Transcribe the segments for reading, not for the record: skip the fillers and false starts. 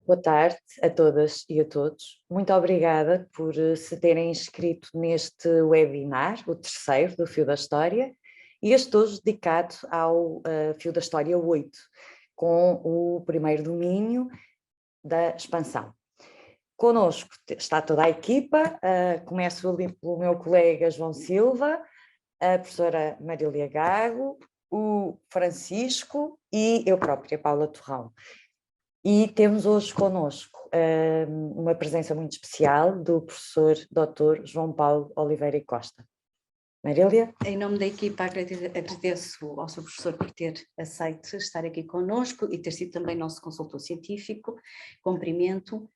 Boa tarde a todas e a todos. Muito obrigada por se terem inscrito neste webinar, o terceiro do Fio da História, e este hoje dedicado ao Fio da História 8, com o primeiro domínio da expansão. Connosco está toda a equipa, começo pelo meu colega João Silva, a professora Marília Gago, o Francisco e eu própria, Paula Torrão. E temos hoje connosco uma presença muito especial do professor Dr. João Paulo Oliveira e Costa. Marília? Em nome da equipa agradeço ao seu professor por ter aceito estar aqui connosco e ter sido também nosso consultor científico. Cumprimento.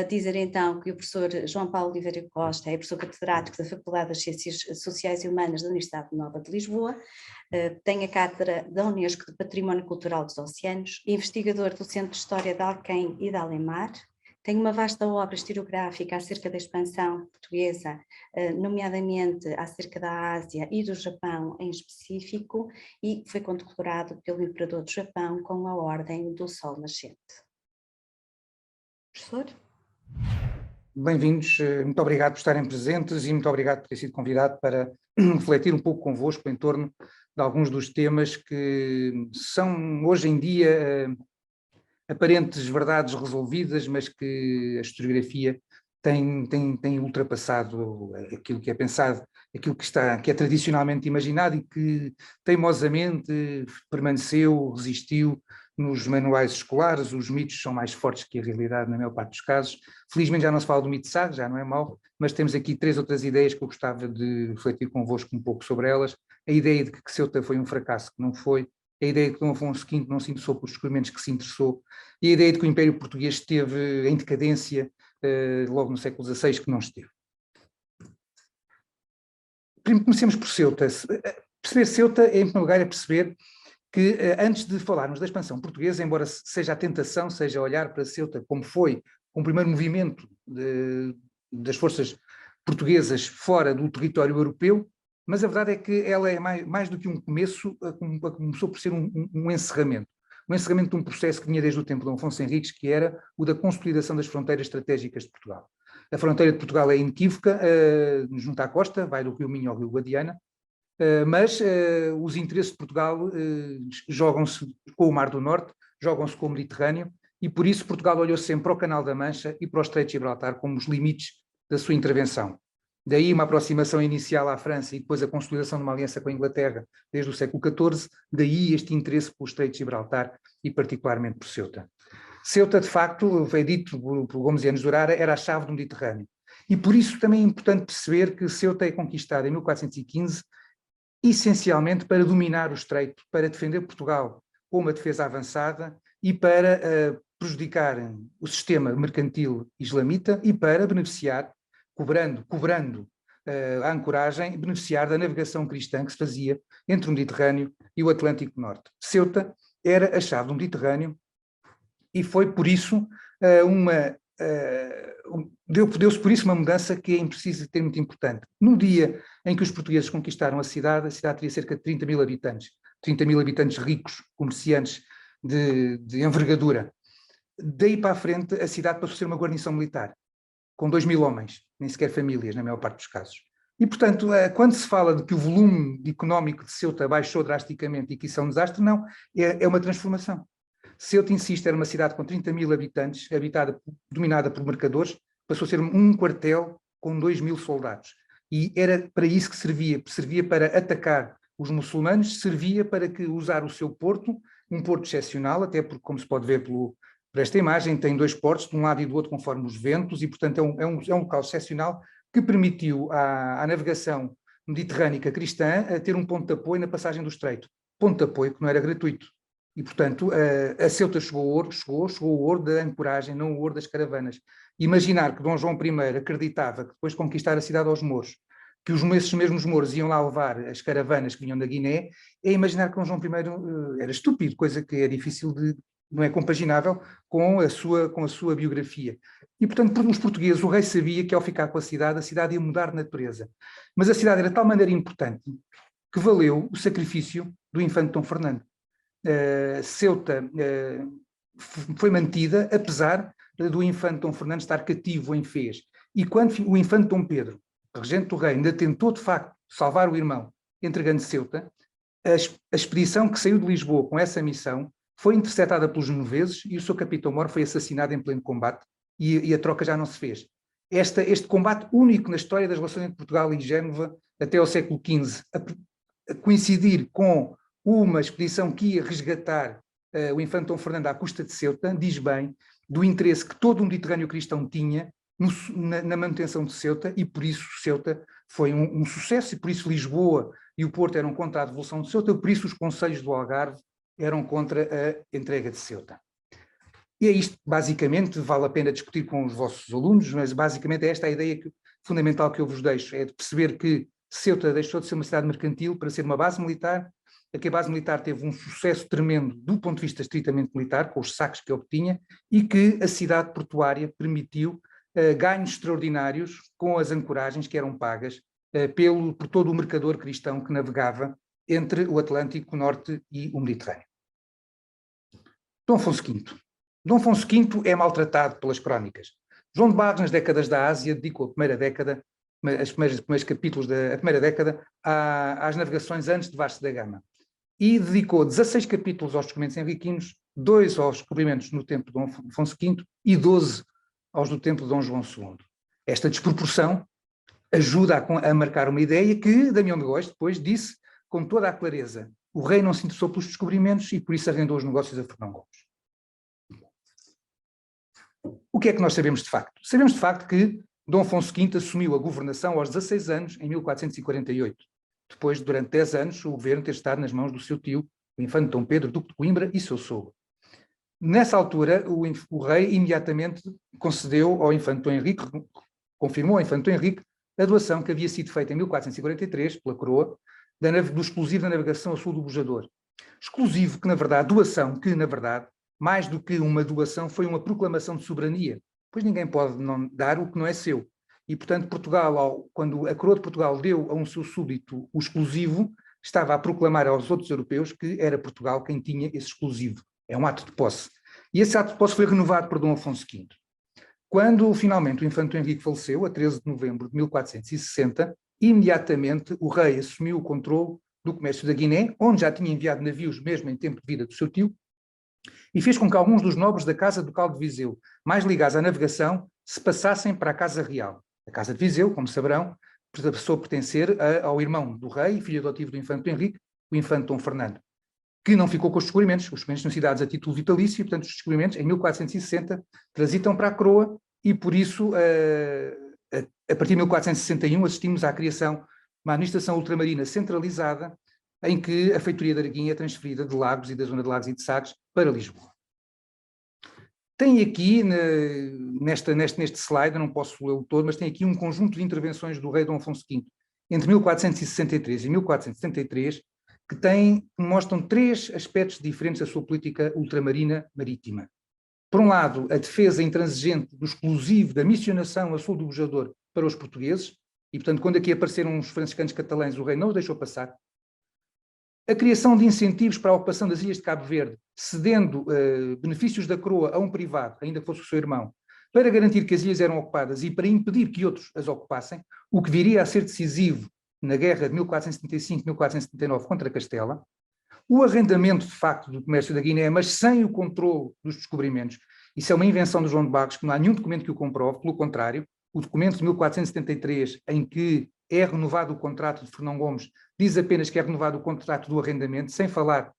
Dizer então que o professor João Paulo Oliveira Costa é professor catedrático da Faculdade das Ciências Sociais e Humanas da Universidade Nova de Lisboa, tem a cátedra da Unesco de Património Cultural dos Oceanos, investigador do Centro de História de Alquém e de Além-Mar. Tem uma vasta obra historiográfica acerca da expansão portuguesa, nomeadamente acerca da Ásia e do Japão em específico, e foi condecorado pelo Imperador do Japão com a Ordem do Sol Nascente. Professor? Bem-vindos, muito obrigado por estarem presentes e muito obrigado por ter sido convidado para refletir um pouco convosco em torno de alguns dos temas que são hoje em dia aparentes verdades resolvidas, mas que a historiografia tem ultrapassado aquilo que é pensado, aquilo que é tradicionalmente imaginado e que teimosamente permaneceu, resistiu nos manuais escolares. Os mitos são mais fortes que a realidade na maior parte dos casos. Felizmente já não se fala do mito Sá, já não é mau, mas temos aqui 3 outras ideias que eu gostava de refletir convosco um pouco sobre elas. A ideia de que Ceuta foi um fracasso, que não foi. A ideia de que Dom Afonso V não se interessou pelos descobrimentos, que se interessou, e a ideia de que o Império Português esteve em decadência logo no século XVI, que não esteve. Comecemos por Ceuta. Perceber Ceuta, em primeiro lugar, é perceber que antes de falarmos da expansão portuguesa, embora seja a tentação, seja olhar para Ceuta como foi um primeiro movimento das forças portuguesas fora do território europeu, mas a verdade é que ela é mais do que um começo, começou por ser um encerramento. O encerramento de um processo que vinha desde o tempo de Dom Afonso Henriques, que era o da consolidação das fronteiras estratégicas de Portugal. A fronteira de Portugal é inequívoca, junto à costa, vai do Rio Minho ao Rio Guadiana, mas os interesses de Portugal jogam-se com o Mar do Norte, jogam-se com o Mediterrâneo, e por isso Portugal olhou sempre para o Canal da Mancha e para o Estreito de Gibraltar como os limites da sua intervenção. Daí uma aproximação inicial à França e depois a consolidação de uma aliança com a Inglaterra desde o século XIV, daí este interesse pelo Estreito de Gibraltar e particularmente por Ceuta. Ceuta, de facto, foi dito por Gomes e Anos de Urara, era a chave do Mediterrâneo. E por isso também é importante perceber que Ceuta é conquistada em 1415 essencialmente para dominar o Estreito, para defender Portugal com uma defesa avançada e para prejudicar o sistema mercantil islamita e para beneficiar, cobrando a ancoragem, beneficiar da navegação cristã que se fazia entre o Mediterrâneo e o Atlântico Norte. Ceuta era a chave do Mediterrâneo e foi por isso deu-se por isso uma mudança que é preciso ter muito importante. No dia em que os portugueses conquistaram a cidade teria cerca de 30 mil habitantes, 30 mil habitantes ricos, comerciantes de envergadura. Daí para a frente a cidade passou a ser uma guarnição militar, com 2.000 homens, nem sequer famílias, na maior parte dos casos. E, portanto, quando se fala de que o volume económico de Ceuta baixou drasticamente e que isso é um desastre, não, é uma transformação. Ceuta, insisto, era uma cidade com 30 mil habitantes, dominada por mercadores, passou a ser um quartel com 2.000 soldados. E era para isso que servia para atacar os muçulmanos, servia para usar o seu porto, um porto excepcional, até porque, como se pode ver por esta imagem, tem 2 portos, de um lado e do outro, conforme os ventos, e, portanto, é um local excepcional que permitiu à navegação mediterrânica cristã ter um ponto de apoio na passagem do Estreito. Ponto de apoio que não era gratuito. E, portanto, a Ceuta chegou o ouro da ancoragem, não o ouro das caravanas. Imaginar que Dom João I acreditava que depois de conquistar a cidade aos mouros, que esses mesmos mouros iam lá levar as caravanas que vinham da Guiné, é imaginar que Dom João I era estúpido, coisa que é difícil não é compaginável com a sua biografia. E, portanto, os portugueses, o rei sabia que ao ficar com a cidade ia mudar de natureza. Mas a cidade era de tal maneira importante que valeu o sacrifício do infante Dom Fernando. Ceuta foi mantida, apesar do infante Dom Fernando estar cativo em Fez. E quando o infante Dom Pedro, regente do reino, ainda tentou de facto salvar o irmão, entregando Ceuta, a expedição que saiu de Lisboa com essa missão foi interceptada pelos genoveses e o seu capitão-mor foi assassinado em pleno combate e a troca já não se fez. Este combate único na história das relações entre Portugal e Génova até ao século XV, a coincidir com uma expedição que ia resgatar o infante Dom Fernando à custa de Ceuta, diz bem do interesse que todo o Mediterrâneo cristão tinha na manutenção de Ceuta, e por isso Ceuta foi um sucesso, e por isso Lisboa e o Porto eram contra a devolução de Ceuta, por isso os concelhos do Algarve eram contra a entrega de Ceuta. E é isto, basicamente, vale a pena discutir com os vossos alunos, mas basicamente é esta a ideia fundamental que eu vos deixo, é de perceber que Ceuta deixou de ser uma cidade mercantil para ser uma base militar, que a base militar teve um sucesso tremendo do ponto de vista estritamente militar, com os saques que obtinha, e que a cidade portuária permitiu ganhos extraordinários com as ancoragens que eram pagas por todo o mercador cristão que navegava entre o Atlântico Norte e o Mediterrâneo. Dom Afonso V. Dom Afonso V é maltratado pelas crónicas. João de Barros, nas décadas da Ásia, dedicou a primeira década, os primeiros capítulos da primeira década, às navegações antes de Vasco da Gama. E dedicou 16 capítulos aos descobrimentos henriquinos, 2 aos descobrimentos no tempo de Dom Afonso V e 12 aos do tempo de Dom João II. Esta desproporção ajuda a marcar uma ideia que Damião de Góis depois disse com toda a clareza: o rei não se interessou pelos descobrimentos e por isso arrendou os negócios a Fernão Gomes. O que é que nós sabemos de facto? Sabemos de facto que Dom Afonso V assumiu a governação aos 16 anos, em 1448, depois de, durante 10 anos, o governo ter estado nas mãos do seu tio, o infante Dom Pedro, duque de Coimbra, e seu sogro. Nessa altura, o rei imediatamente concedeu ao infante Dom Henrique, confirmou ao infante Dom Henrique, a doação que havia sido feita em 1443, pela coroa, do exclusivo da navegação a sul do Bujador. Exclusivo que, na verdade, mais do que uma doação, foi uma proclamação de soberania, pois ninguém pode não dar o que não é seu. E, portanto, Portugal, quando a coroa de Portugal deu a um seu súbdito o exclusivo, estava a proclamar aos outros europeus que era Portugal quem tinha esse exclusivo. É um ato de posse. E esse ato de posse foi renovado por Dom Afonso V. Quando, finalmente, o infante Henrique faleceu, a 13 de novembro de 1460, imediatamente o rei assumiu o controle do comércio da Guiné, onde já tinha enviado navios mesmo em tempo de vida do seu tio, e fez com que alguns dos nobres da Casa Ducal de Viseu, mais ligados à navegação, se passassem para a Casa Real. A Casa de Viseu, como saberão, passou a pertencer ao irmão do rei, filho adotivo do infante Henrique, o infante Dom Fernando, que não ficou com os descobrimentos tinham sido dados a título vitalício, e, portanto, os descobrimentos, em 1460, transitam para a coroa, e por isso, a partir de 1461, assistimos à criação de uma administração ultramarina centralizada, em que a feitoria da Arguinha é transferida de Lagos e da zona de Lagos e de Sagres para Lisboa. Tem aqui, neste slide, eu não posso lê-lo todo, mas tem aqui um conjunto de intervenções do rei Dom Afonso V, entre 1463 e 1473, que mostram 3 aspectos diferentes da sua política ultramarina marítima. Por um lado, a defesa intransigente do exclusivo da missionação a sul do Bujador para os portugueses, e, portanto, quando aqui apareceram os franciscanos catalães, o rei não os deixou passar. A criação de incentivos para a ocupação das ilhas de Cabo Verde, cedendo benefícios da coroa a um privado, ainda que fosse o seu irmão, para garantir que as ilhas eram ocupadas e para impedir que outros as ocupassem, o que viria a ser decisivo na guerra de 1475-1479 contra Castela. O arrendamento, de facto, do comércio da Guiné, mas sem o controle dos descobrimentos. Isso é uma invenção do João de Barros, que não há nenhum documento que o comprove, pelo contrário, o documento de 1473, em que é renovado o contrato de Fernão Gomes, diz apenas que é renovado o contrato do arrendamento, sem falar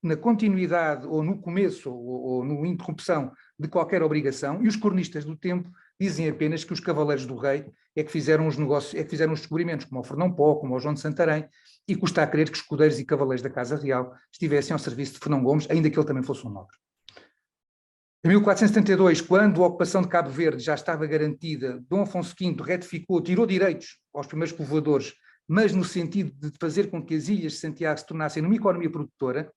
na continuidade ou no começo ou na interrupção de qualquer obrigação, e os cronistas do tempo dizem apenas que os cavaleiros do rei é que fizeram os negócios, é que fizeram os descobrimentos, como o Fernão Pó, como o João de Santarém, e custa a crer que escudeiros e cavaleiros da Casa Real estivessem ao serviço de Fernão Gomes, ainda que ele também fosse um nobre. Em 1472, quando a ocupação de Cabo Verde já estava garantida, Dom Afonso V retificou, tirou direitos aos primeiros povoadores, mas no sentido de fazer com que as ilhas de Santiago se tornassem numa economia produtora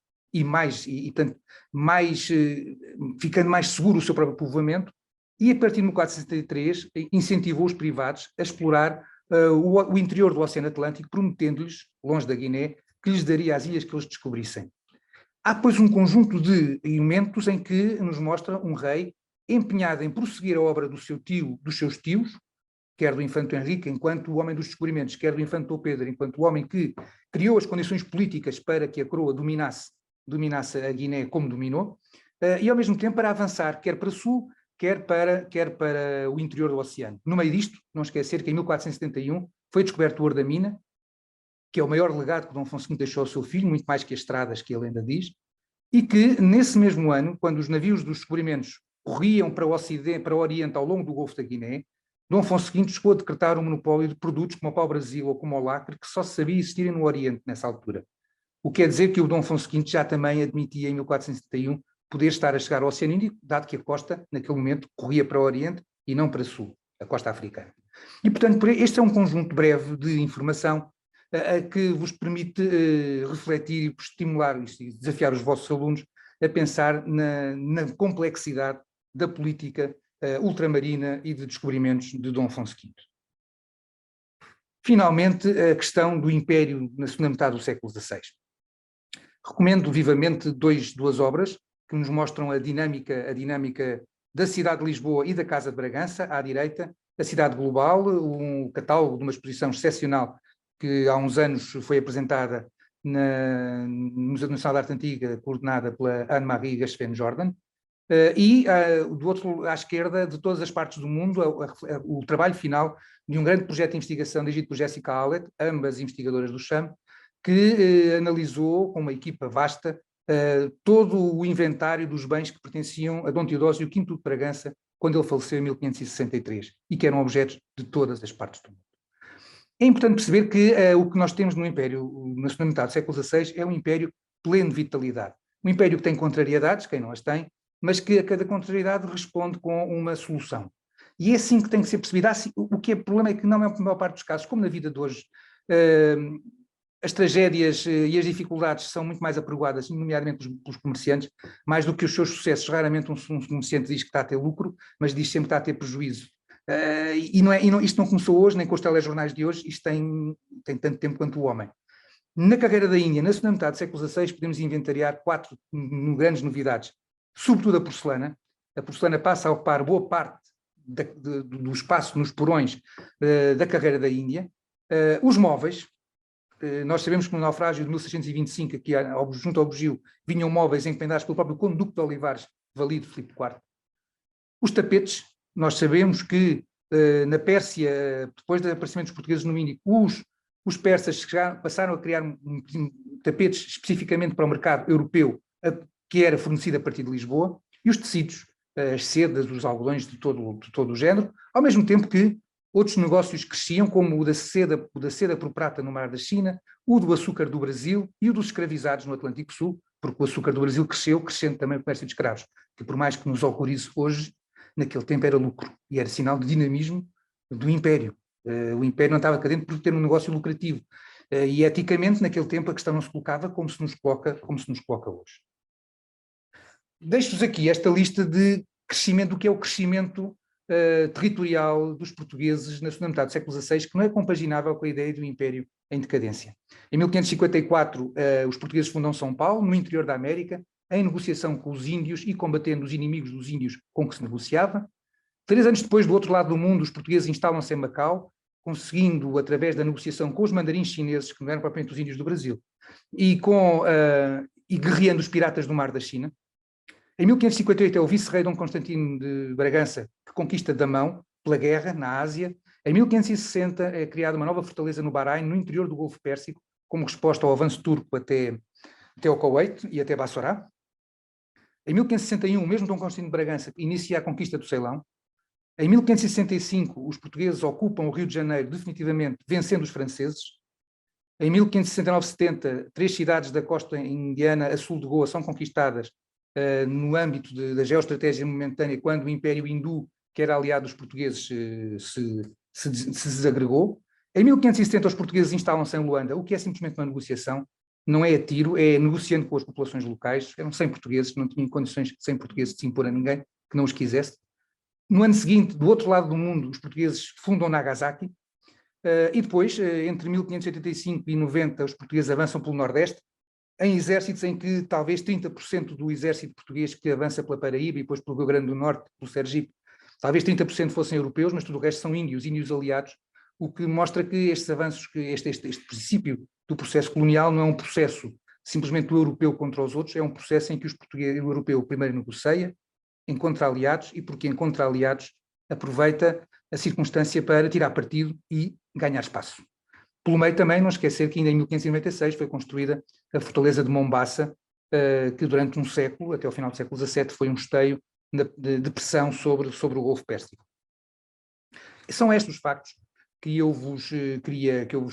ficando mais seguro o seu próprio povoamento, e a partir de 1473 incentivou os privados a explorar o interior do Oceano Atlântico, prometendo-lhes, longe da Guiné, que lhes daria as ilhas que eles descobrissem. Há, pois, um conjunto de elementos em que nos mostra um rei empenhada em prosseguir a obra do seu tio, dos seus tios, quer do infante Henrique, enquanto o homem dos descobrimentos, quer do infante Dom Pedro, enquanto o homem que criou as condições políticas para que a coroa dominasse a Guiné como dominou, e ao mesmo tempo para avançar, quer para sul, quer para o interior do oceano. No meio disto, não esquecer que em 1471 foi descoberto o ouro da mina, que é o maior legado que Dom Afonso V deixou ao seu filho, muito mais que as estradas que ele ainda diz, e que nesse mesmo ano, quando os navios dos descobrimentos corriam para o Oriente ao longo do Golfo da Guiné, Dom Afonso V chegou a decretar um monopólio de produtos como o pau-brasil ou como o lacre, que só sabia existirem no Oriente nessa altura. O que quer dizer que o Dom Afonso V já também admitia, em 1471, poder estar a chegar ao Oceano Índico, dado que a costa, naquele momento, corria para o Oriente e não para o Sul, a costa africana. E, portanto, este é um conjunto breve de informação que vos permite refletir e estimular e desafiar os vossos alunos a pensar na complexidade da política ultramarina e de descobrimentos de Dom Afonso V. Finalmente, a questão do Império na segunda metade do século XVI. Recomendo vivamente duas obras que nos mostram a dinâmica da cidade de Lisboa e da Casa de Bragança, à direita, a Cidade Global, um catálogo de uma exposição excepcional que há uns anos foi apresentada no Museu Nacional de Arte Antiga, coordenada pela Anne-Marie Gasfen Jordan, e do outro à esquerda, de todas as partes do mundo, o trabalho final de um grande projeto de investigação dirigido por Jessica Hallett, ambas investigadoras do CHAM, que analisou com uma equipa vasta todo o inventário dos bens que pertenciam a Dom Teodósio V de Bragança quando ele faleceu em 1563 e que eram objetos de todas as partes do mundo. É importante perceber que o que nós temos no Império, na segunda metade do século XVI, é um império pleno de vitalidade. Um império que tem contrariedades, quem não as tem, mas que a cada contrariedade responde com uma solução. E é assim que tem que ser percebido. O que é o problema é que, não é a maior parte dos casos, como na vida de hoje, as tragédias e as dificuldades são muito mais apregoadas, nomeadamente pelos comerciantes, mais do que os seus sucessos. Raramente um comerciante diz que está a ter lucro, mas diz sempre que está a ter prejuízo. Isto não começou hoje, nem com os telejornais de hoje, isto tem tanto tempo quanto o homem. Na carreira da Índia, na segunda metade do século XVI, podemos inventariar 4 grandes novidades, sobretudo a porcelana. A porcelana passa a ocupar boa parte do espaço nos porões da carreira da Índia. Os móveis, nós sabemos que no naufrágio de 1625, aqui junto ao Bugio, vinham móveis encomendados pelo próprio Conde Duque de Olivares, valido Filipe IV. Os tapetes, nós sabemos que na Pérsia, depois do aparecimento dos portugueses no Índico, os persas passaram a criar tapetes especificamente para o mercado europeu, que era fornecido a partir de Lisboa, e os tecidos, as sedas, os algodões de todo o género, ao mesmo tempo que outros negócios cresciam, como o da seda por prata no Mar da China, o do açúcar do Brasil e o dos escravizados no Atlântico Sul, porque o açúcar do Brasil crescendo também o comércio de escravos, que por mais que nos horrorize hoje, naquele tempo era lucro e era sinal de dinamismo do Império. O Império não estava cadente por ter um negócio lucrativo. E eticamente, naquele tempo, a questão não se colocava como se nos coloca hoje. Deixo-vos aqui esta lista de crescimento, do que é o crescimento territorial dos portugueses na segunda metade do século XVI, que não é compaginável com a ideia do Império em decadência. Em 1554, os portugueses fundam São Paulo, no interior da América, em negociação com os índios e combatendo os inimigos dos índios com que se negociava. 3 anos depois, do outro lado do mundo, os portugueses instalam-se em Macau, conseguindo, através da negociação com os mandarins chineses, que não eram propriamente os índios do Brasil, e guerreando os piratas do Mar da China. Em 1558 é o vice-rei Dom Constantino de Bragança que conquista Damão, pela guerra, na Ásia. Em 1560 é criada uma nova fortaleza no Bahrein, no interior do Golfo Pérsico, como resposta ao avanço turco até o Kuwait e até Bassorá. Em 1561, o mesmo Dom Constantino de Bragança inicia a conquista do Ceilão. Em 1565, os portugueses ocupam o Rio de Janeiro definitivamente, vencendo os franceses. Em 1569-70, 3 cidades da costa indiana a sul de Goa são conquistadas no âmbito da geoestratégia momentânea, quando o Império Hindu, que era aliado dos portugueses, se desagregou. Em 1570, os portugueses instalam-se em Luanda, o que é simplesmente uma negociação. Não é a tiro, é negociando com as populações locais. Eram 100 portugueses, não tinham condições 100 portugueses de se impor a ninguém que não os quisesse. No ano seguinte, do outro lado do mundo, os portugueses fundam Nagasaki, e depois, entre 1585 e 90, os portugueses avançam pelo Nordeste, em exércitos em que talvez 30% do exército português que avança pela Paraíba e depois pelo Rio Grande do Norte, pelo Sergipe, talvez 30% fossem europeus, mas tudo o resto são índios aliados, o que mostra que estes avanços, que este princípio do processo colonial não é um processo simplesmente do europeu contra os outros, é um processo em que o europeu primeiro negocia, encontra aliados e porque encontra aliados aproveita a circunstância para tirar partido e ganhar espaço. Pelo meio também não esquecer que ainda em 1596 foi construída a fortaleza de Mombasa, que durante um século, até ao final do século XVII, foi um esteio de pressão sobre o Golfo Pérsico. São estes os factos que eu vos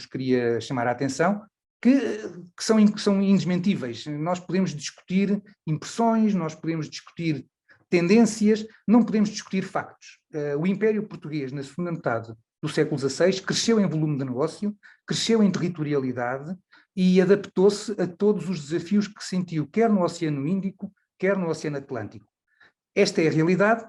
queria chamar a atenção, que são indesmentíveis. Nós podemos discutir impressões, nós podemos discutir tendências, não podemos discutir factos. O Império Português, na segunda metade do século XVI, cresceu em volume de negócio, cresceu em territorialidade e adaptou-se a todos os desafios que sentiu, quer no Oceano Índico, quer no Oceano Atlântico. Esta é a realidade.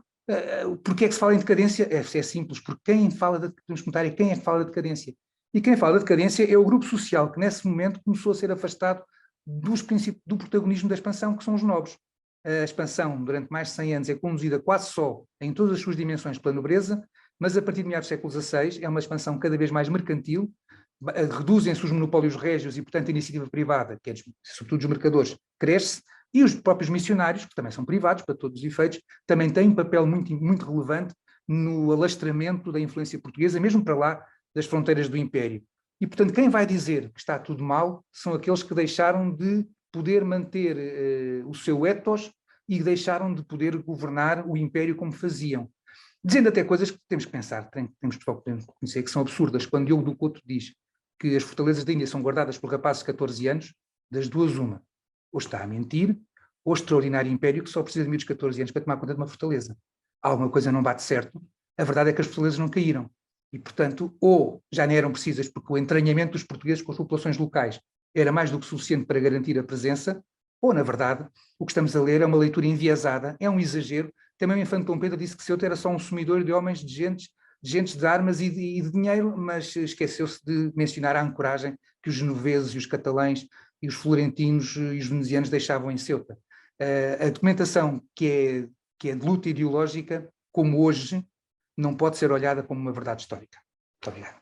Porque é que se fala em decadência? É simples, porque podemos perguntar quem é que fala da decadência? E quem fala da decadência é o grupo social que, nesse momento, começou a ser afastado do protagonismo da expansão, que são os nobres. A expansão, durante mais de 100 anos, é conduzida quase só, em todas as suas dimensões, pela nobreza, mas a partir de meados do século XVI é uma expansão cada vez mais mercantil, reduzem-se os monopólios régios e, portanto, a iniciativa privada, que é sobretudo dos mercadores, cresce, e os próprios missionários, que também são privados para todos os efeitos, também têm um papel muito, muito relevante no alastramento da influência portuguesa, mesmo para lá das fronteiras do Império. E, portanto, quem vai dizer que está tudo mal são aqueles que deixaram de poder manter o seu ethos e deixaram de poder governar o Império como faziam. Dizendo até coisas que temos que pensar, temos pessoal que conhecer, que são absurdas. Quando Diogo do Couto diz que as fortalezas da Índia são guardadas por rapazes de 14 anos, das duas uma. Ou está a mentir, ou o extraordinário império que só precisa de miúdos de 14 anos para tomar conta de uma fortaleza. Alguma coisa não bate certo. A verdade é que as fortalezas não caíram. E, portanto, ou já nem eram precisas porque o entranhamento dos portugueses com as populações locais era mais do que suficiente para garantir a presença, ou, na verdade, o que estamos a ler é uma leitura enviesada, é um exagero. Também o infante Dom Pedro disse que Ceuta era só um sumidor de homens, de gentes de armas e de dinheiro, mas esqueceu-se de mencionar a ancoragem que os genoveses e os catalães e os florentinos e os venezianos deixavam em Ceuta. A documentação que é de luta ideológica, como hoje, não pode ser olhada como uma verdade histórica. Muito obrigado.